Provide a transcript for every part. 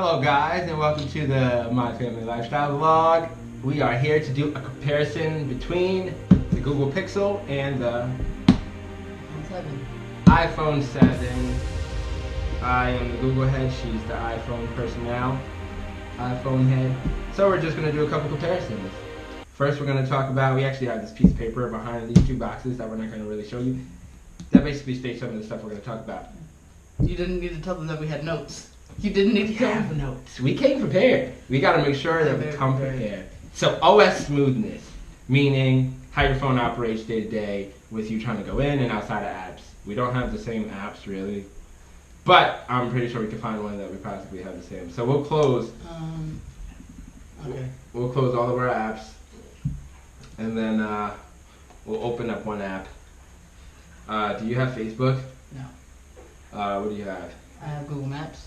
Hello guys, and welcome to the My Family Lifestyle vlog. We are here to do a comparison between the Google Pixel and the iPhone 7. I am the Google head, she's the iPhone personnel, iPhone head. So we're just going to do a couple comparisons. First we're going to talk about, we actually have this piece of paper behind these two boxes that we're not going to really show you. That basically states some of the stuff we're going to talk about. You didn't need to tell them that we had notes. You didn't need to tell them. Notes. We came prepared. We got to make sure that we come prepared. So OS smoothness, meaning how your phone operates day to day with you trying to go in and outside of apps. We don't have the same apps really, but I'm pretty sure we can find one that we possibly have the same. So we'll close. Okay. We'll close all of our apps, and then we'll open up one app. Do you have Facebook? No. What do you have? I have Google Maps.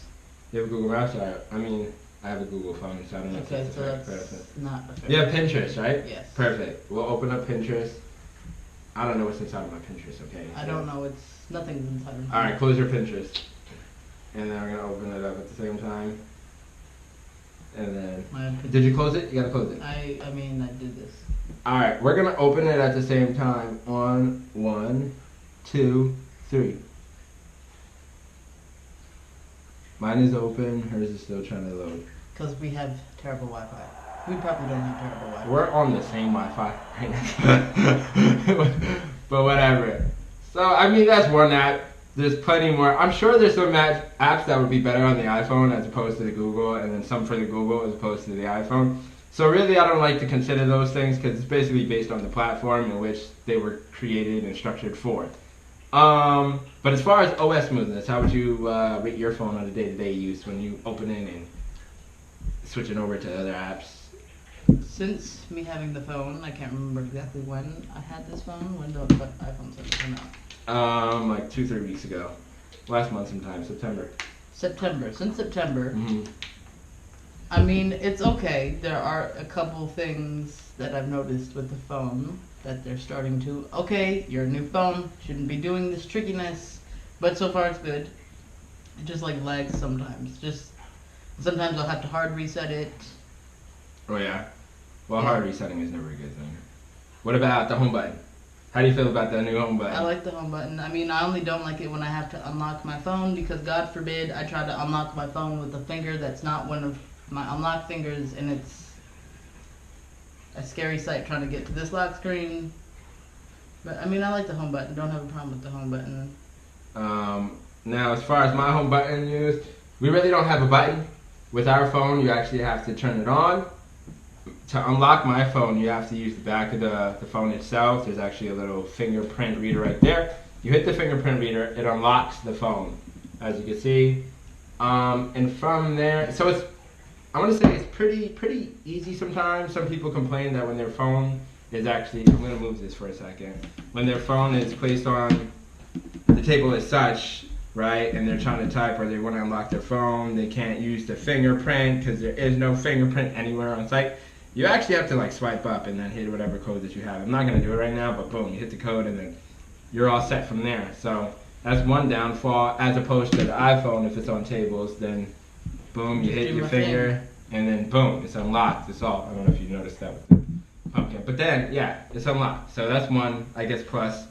You have a Google Maps? I have a Google phone, so I don't know if Okay, that's so the correct that's person. not a fair. You have Pinterest, right? Yes. Perfect. We'll open up Pinterest. I don't know what's inside of my Pinterest, okay? I don't know. It's nothing's inside of Alright, close your Pinterest. And then we're going to open it up at the same time. And then... Did you close it? You got to close it. I did this. Alright, we're going to open it at the same time on 1, 2, 3. Mine is open, hers is still trying to load. Because we have terrible Wi-Fi. We probably don't have terrible Wi-Fi. We're on the same Wi-Fi right now. But whatever. So, I mean, that's one app. There's plenty more. I'm sure there's some apps that would be better on the iPhone as opposed to the Google, and then some for the Google as opposed to the iPhone. So really, I don't like to consider those things because it's basically based on the platform in which they were created and structured for. But as far as OS smoothness, how would you rate your phone on a day-to-day use when you open it and switching over to other apps? Since me having the phone, I can't remember exactly when I had this phone. When the iPhone 7 came out? Like 2-3 weeks ago. Last month sometime, September. Since September. Mm-hmm. I mean, it's okay. There are a couple things that I've noticed with the phone that they're starting to, okay, you're a new phone, shouldn't be doing this trickiness, but so far it's good. It just like lags sometimes. Sometimes I'll have to hard reset it. Oh yeah? Well, hard resetting is never a good thing. What about the home button? How do you feel about the new home button? I like the home button. I mean, I only don't like it when I have to unlock my phone because God forbid I try to unlock my phone with a finger that's not one of my unlock fingers, and it's a scary sight trying to get to this lock screen. But I mean, I like the home button. Don't have a problem with the home button. Now, as far as my home button use, we really don't have a button. With our phone, you actually have to turn it on. To unlock my phone, you have to use the back of the phone itself. There's actually a little fingerprint reader right there. You hit the fingerprint reader, it unlocks the phone, as you can see. And from there, so it's, I want to say it's pretty easy sometimes. Some people complain that when their phone is actually, I'm going to move this for a second. When their phone is placed on the table as such, right, and they're trying to type or they want to unlock their phone, they can't use the fingerprint because there is no fingerprint anywhere on site. You actually have to like swipe up and then hit whatever code that you have. I'm not going to do it right now, but boom, you hit the code and then you're all set from there. So that's one downfall, as opposed to the iPhone. If it's on tables, then boom, you hit your finger and then boom, it's unlocked. It's all, I don't know if you noticed that with the pumpkin, but then yeah, it's unlocked. So that's one, I guess, plus.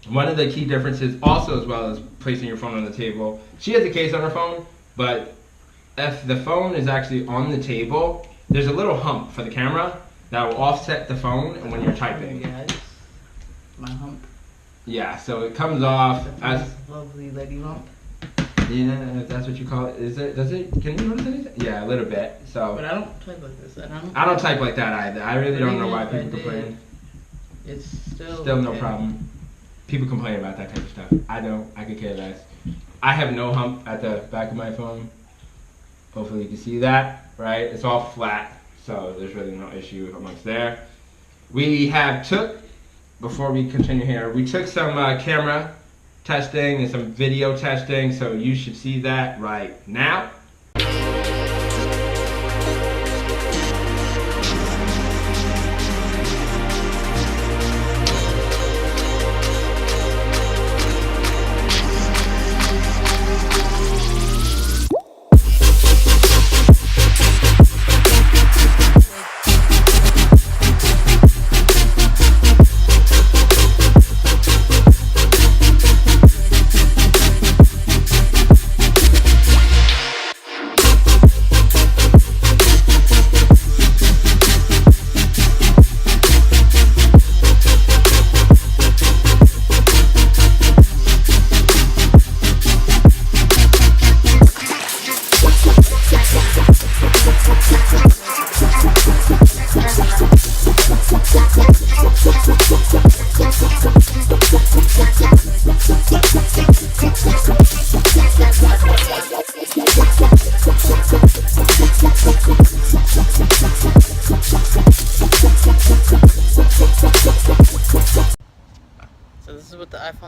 One of the key differences also, as well as placing your phone on the table, she has a case on her phone, but if the phone is actually on the table, there's a little hump for the camera that will offset the phone when you're typing. Yeah, it's my hump. Yeah, so it comes off as lovely lady hump. Yeah, if that's what you call it. Is it? Does it? Can you notice anything? Yeah, a little bit. So. But I don't type like this. I don't type like that either. I really don't know why people complain. It's still okay. No problem. People complain about that type of stuff. I don't. I could care less. I have no hump at the back of my phone. Hopefully you can see that, right? It's all flat, so there's really no issue amongst there. We before we continue here, we took some camera testing and some video testing, so you should see that right now.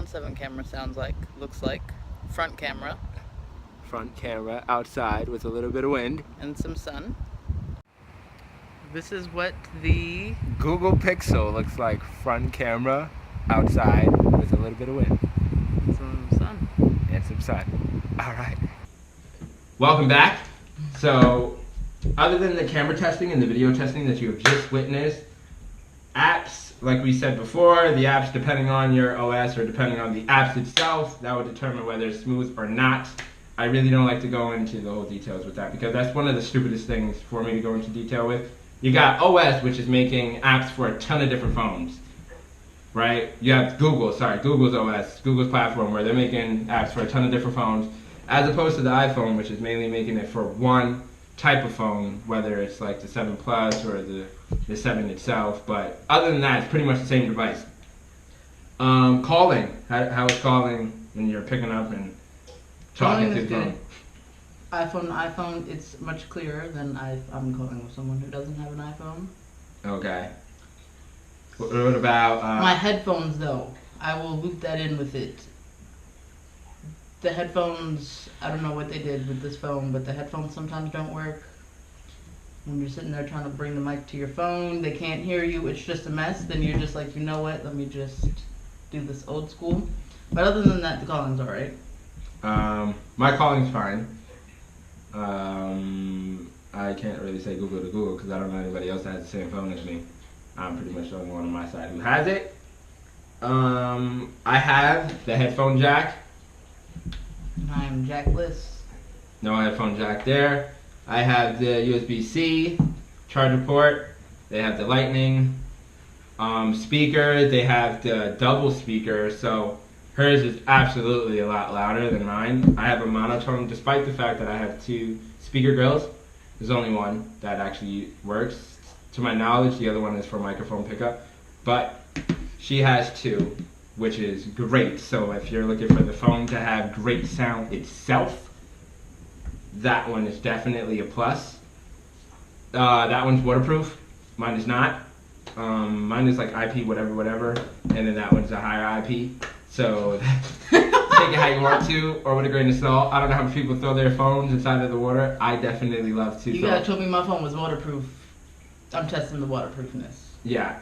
iPhone 7 camera looks like. Front camera. Front camera outside with a little bit of wind. And some sun. This is what the Google Pixel looks like. Front camera outside with a little bit of wind. some sun. And some sun. Alright. Welcome back. So, other than the camera testing and the video testing that you have just witnessed, apps, like we said before, the apps depending on your OS or depending on the apps itself, that will determine whether it's smooth or not. I really don't like to go into the whole details with that because that's one of the stupidest things for me to go into detail with. You got OS, which is making apps for a ton of different phones, right? You have Google's OS, Google's platform, where they're making apps for a ton of different phones, as opposed to the iPhone, which is mainly making it for one type of phone, whether it's like the 7 Plus or the 7 itself. But other than that, it's pretty much the same device. Calling. How is calling when you're picking up and talking to the phone? iPhone, it's much clearer than I'm calling with someone who doesn't have an iPhone. Okay. What about... My headphones, though, I will loop that in with it. The headphones, I don't know what they did with this phone, but the headphones sometimes don't work. When you're sitting there trying to bring the mic to your phone, they can't hear you, it's just a mess. Then you're just like, you know what, let me just do this old school. But other than that, the calling's alright. My calling's fine. I can't really say Google to Google because I don't know anybody else that has the same phone as me. I'm pretty much the only one on my side who has it. I have the headphone jack. I'm jackless. No headphone jack there. I have the USB-C charger port. They have the lightning speaker. They have the double speaker, so hers is absolutely a lot louder than mine. I have a monotone, despite the fact that I have 2 speaker grills. There's only one that actually works. To my knowledge, the other one is for microphone pickup. But she has 2, which is great. So if you're looking for the phone to have great sound itself, that one is definitely a plus. That one's waterproof. Mine is not. Mine is like IP whatever, and then that one's a higher IP. So take it how you want to, or with a grain of salt. I don't know how people throw their phones inside of the water. I definitely love to. You guys told me my phone was waterproof. I'm testing the waterproofness. Yeah.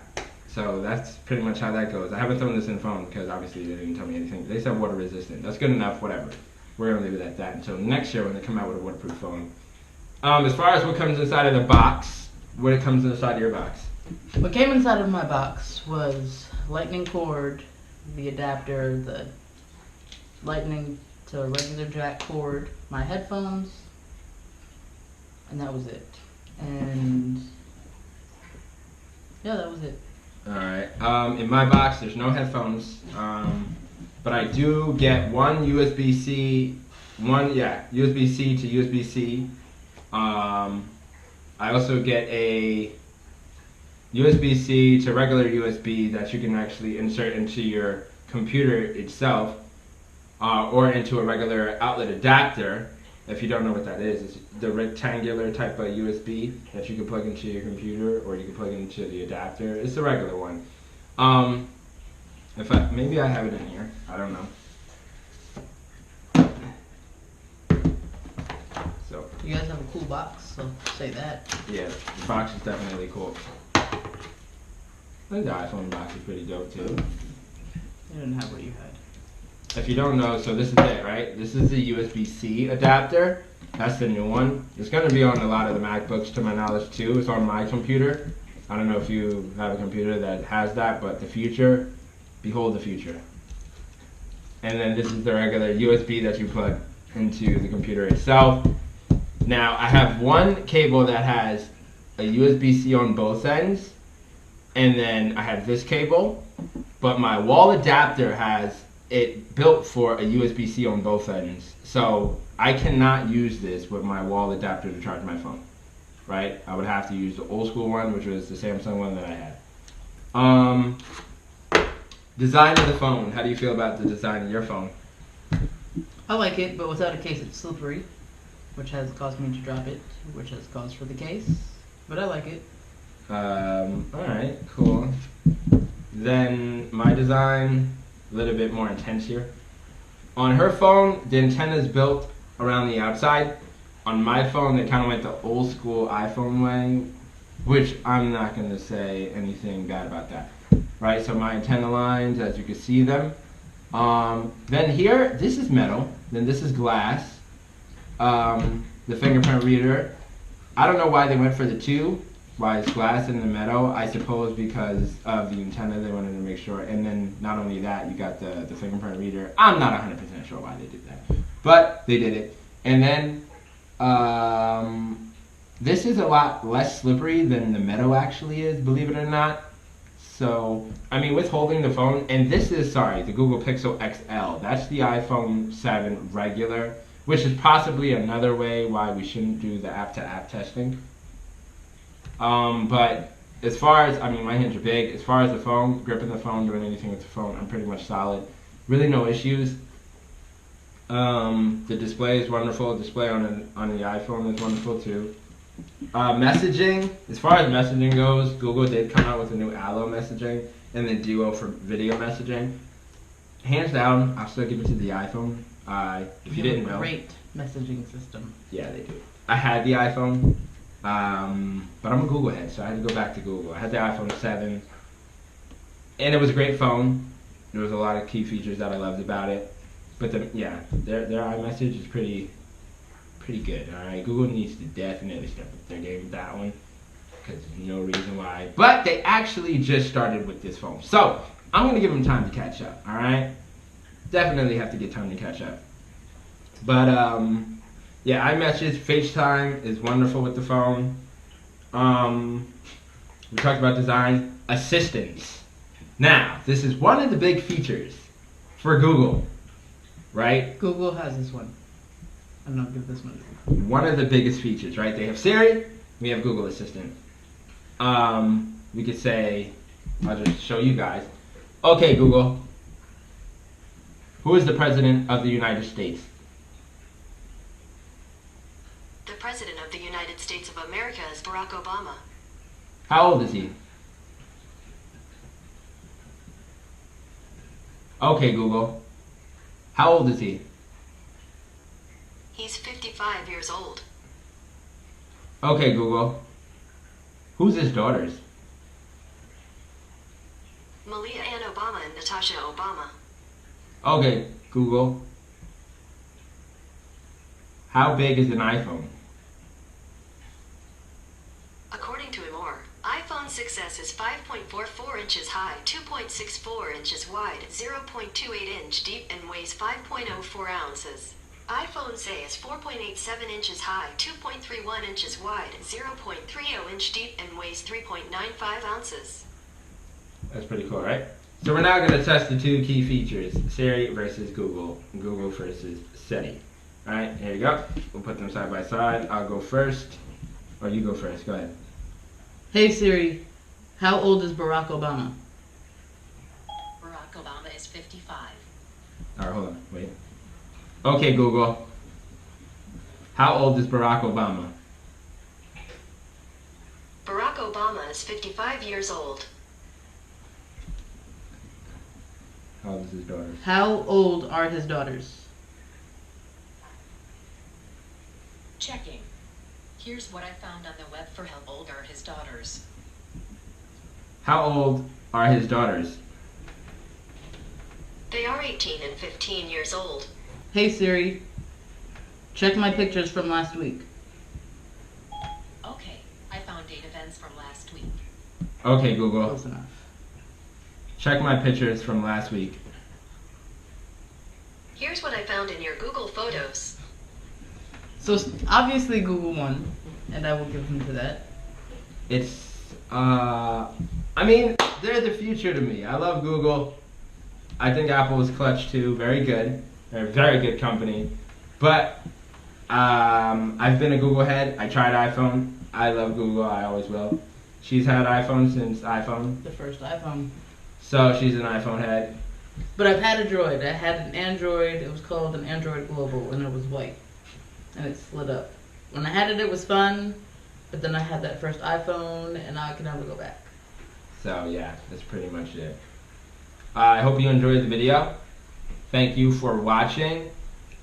So that's pretty much how that goes. I haven't thrown this in the phone because obviously they didn't tell me anything. They said water resistant. That's good enough, whatever. We're going to leave it at that until next year when they come out with a waterproof phone. As far as what comes inside of the box, what comes inside of your box? What came inside of my box was lightning cord, the adapter, the lightning to regular jack cord, my headphones, and that was it. And yeah, that was it. Alright, in my box there's no headphones, but I do get one USB-C to USB-C. I also get a USB-C to regular USB that you can actually insert into your computer itself, or into a regular outlet adapter. If you don't know what that is, it's the rectangular type of USB that you can plug into your computer, or you can plug into the adapter. It's the regular one. Maybe I have it in here. I don't know. So You guys have a cool box, so say that. yeah, the box is definitely cool. I think the iPhone box is pretty dope too. You didn't have what you had. If you don't know, so this is it, right? This is the USB-C adapter. That's the new one. It's going to be on a lot of the MacBooks to my knowledge too. It's on my computer. I don't know if you have a computer that has that, but the future, behold the future. And then this is the regular USB that you plug into the computer itself. Now, I have one cable that has a USB-C on both ends, and then I have this cable, but my wall adapter has it built for a USB-C on both ends. So I cannot use this with my wall adapter to charge my phone, right? I would have to use the old school one, which was the Samsung one that I had. Design of the phone. How do you feel about the design of your phone? I like it, but without a case it's slippery, which has caused me to drop it, which has caused for the case. But I like it. Alright, cool. Then my design a little bit more intense here. On her phone, the antenna is built around the outside. On my phone, they kind of went the old school iPhone way, which I'm not going to say anything bad about that. Right, so my antenna lines, as you can see them. Then here, this is metal. Then this is glass. The fingerprint reader. I don't know why they went for the two. Why it's glass and the metal. I suppose because of the antenna, they wanted to make sure. And then not only that, you got the fingerprint reader. I'm not 100% sure why they did that, but they did it. And then this is a lot less slippery than the metal actually is, believe it or not. So, I mean, with holding the phone, and this is, sorry, the Google Pixel XL. That's the iPhone 7 regular, which is possibly another way why we shouldn't do the app-to-app testing. But as far as, I mean, my hands are big. As far as the phone, gripping the phone, doing anything with the phone, I'm pretty much solid. Really no issues. The display is wonderful. The display on the iPhone is wonderful too. Messaging, as far as messaging goes, Google did come out with a new Allo messaging and then Duo for video messaging. Hands down, I'll still give it to the iPhone. If you didn't know. Great messaging system. Yeah, they do. I had the iPhone, but I'm a Google head, so I had to go back to Google. I had the iPhone 7, and it was a great phone. There was a lot of key features that I loved about it. But their iMessage is pretty good. All right, Google needs to definitely step up their game with that one, because there's no reason why. But they actually just started with this phone, so I'm gonna give them time to catch up. All right, definitely have to get time to catch up. But yeah, iMessage, FaceTime is wonderful with the phone. We talked about design, assistants. Now, this is one of the big features for Google, right? Google has this one. I'm not give this one. One of the biggest features, right? They have Siri, we have Google Assistant. We could say, I'll just show you guys. Okay, Google, who is the President of the United States? The President of the United States of America is Barack Obama. How old is he? Okay, Google, how old is he? He's 55 years old. Okay, Google, who's his daughters? Malia Ann Obama and Natasha Obama. Okay, Google, how big is an iPhone? According to Imor, iPhone 6s is 5.44 inches high, 2.64 inches wide, 0.28 inch deep, and weighs 5.04 ounces. iPhone 6 is 4.87 inches high, 2.31 inches wide, 0.30 inch deep, and weighs 3.95 ounces. That's pretty cool, right? So we're now going to test the two key features, Siri versus Google, Google versus SETI. Alright, here you go. We'll put them side by side. I'll go first, or you go first. Go ahead. Hey Siri, how old is Barack Obama? Barack Obama is 55. Alright, hold on. Wait. Okay, Google. How old is Barack Obama? Barack Obama is 55 years old. How old is his daughters? How old are his daughters? Checking. Here's what I found on the web for how old are his daughters. How old are his daughters? They are 18 and 15 years old. Hey Siri, check my pictures from last week. Okay, I found date events from last week. Okay, Google. Close enough. Check my pictures from last week. Here's what I found in your Google Photos. So obviously Google won, and I will give him to that. It's, I mean, they're the future to me. I love Google. I think Apple is clutch too. Very good. They're a very good company. But I've been a Google head. I tried iPhone. I love Google. I always will. She's had iPhone since iPhone. The first iPhone. So she's an iPhone head. But I've had a Droid. I had an Android. It was called an Android Global, and it was white. And it slid up. When I had it, it was fun. But then I had that first iPhone, and now I can never go back. So yeah, that's pretty much it. I hope you enjoyed the video. Thank you for watching.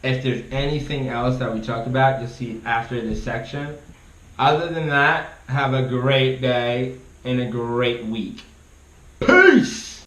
If there's anything else that we talked about, you'll see it after this section. Other than that, have a great day and a great week. Peace!